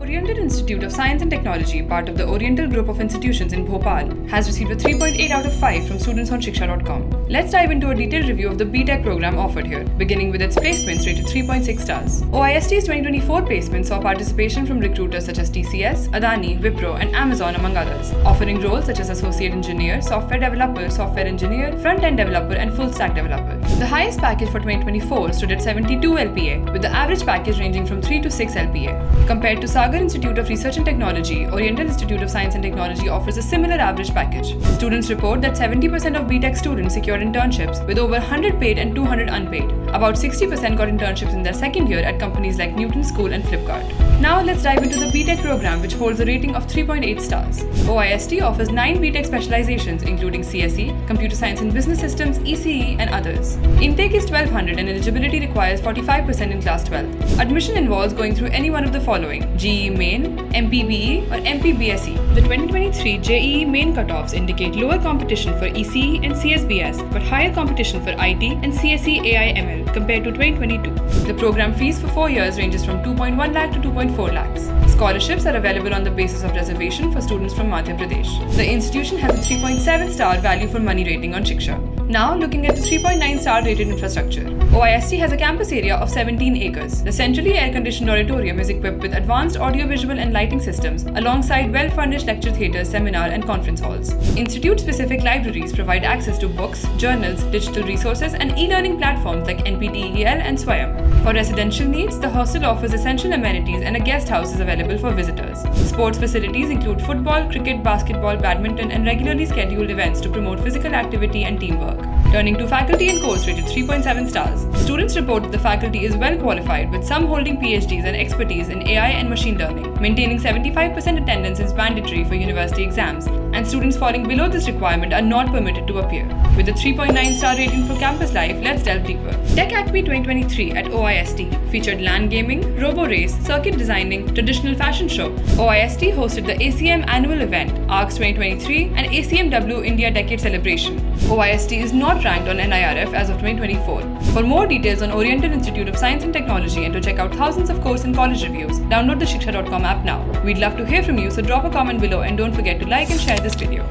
Oriental Institute of Science and Technology, part of the Oriental Group of Institutions in Bhopal, has received a 3.8 out of 5 from students on Shiksha.com. Let's dive into a detailed review of the BTech program offered here, beginning with its placements rated 3.6 stars. OIST's 2024 placements saw participation from recruiters such as TCS, Adani, Wipro, and Amazon, among others, offering roles such as associate engineer, software developer, software engineer, front-end developer, and full-stack developer. The highest package for 2024 stood at 72 LPA, with the average package ranging from 3 to 6 LPA. Compared to Sagar Institute of Research and Technology, Oriental Institute of Science and Technology offers a similar average package. Students report that 70% of BTech students secured internships, with over 100 paid and 200 unpaid. About 60% got internships in their second year at companies like Newton School and Flipkart. Now let's dive into the BTech program, which holds a rating of 3.8 stars. OIST offers 9 BTech specializations, including CSE, Computer Science and Business Systems, ECE, and others. Intake is 1200 and eligibility requires 45% in class 12. Admission involves going through any one of the following: JEE Main, MPBE, or MPBSE. The 2023 JEE Main cutoffs indicate lower competition for ECE and CSBS, but higher competition for IT and CSE AI/ML compared to 2022. The program fees for 4 years ranges from 2.1 lakh to 2.4 lakhs. Scholarships are available on the basis of reservation for students from Madhya Pradesh. The institution has a 3.7 star value for money rating on Shiksha. Now looking at the 3.9 star rated infrastructure. OIST has a campus area of 17 acres. The centrally air-conditioned auditorium is equipped with advanced audio-visual and lighting systems alongside well-furnished lecture theatres, seminar and conference halls. Institute-specific libraries provide access to books, journals, digital resources and e-learning platforms like NPTEL and Swayam. For residential needs, the hostel offers essential amenities and a guest house is available for visitors. Sports facilities include football, cricket, basketball, badminton and regularly scheduled events to promote physical activity and teamwork. Turning to faculty and course rated 3.7 stars. Students report that the faculty is well qualified, with some holding PhDs and expertise in AI and machine learning. Maintaining 75% attendance is mandatory for university exams, and students falling below this requirement are not permitted to appear. With a 3.9 star rating for campus life, let's delve deeper. Tech Acme 2023 at OIST featured LAN gaming, robo race, circuit designing, traditional fashion show. OIST hosted the ACM annual event, ARCS 2023, and ACMW India Decade Celebration. OIST is not ranked on NIRF as of 2024. For more details on Oriental Institute of Science and Technology and to check out thousands of course and college reviews, download the Shiksha.com app now. We'd love to hear from you, so drop a comment below and don't forget to like and share this video.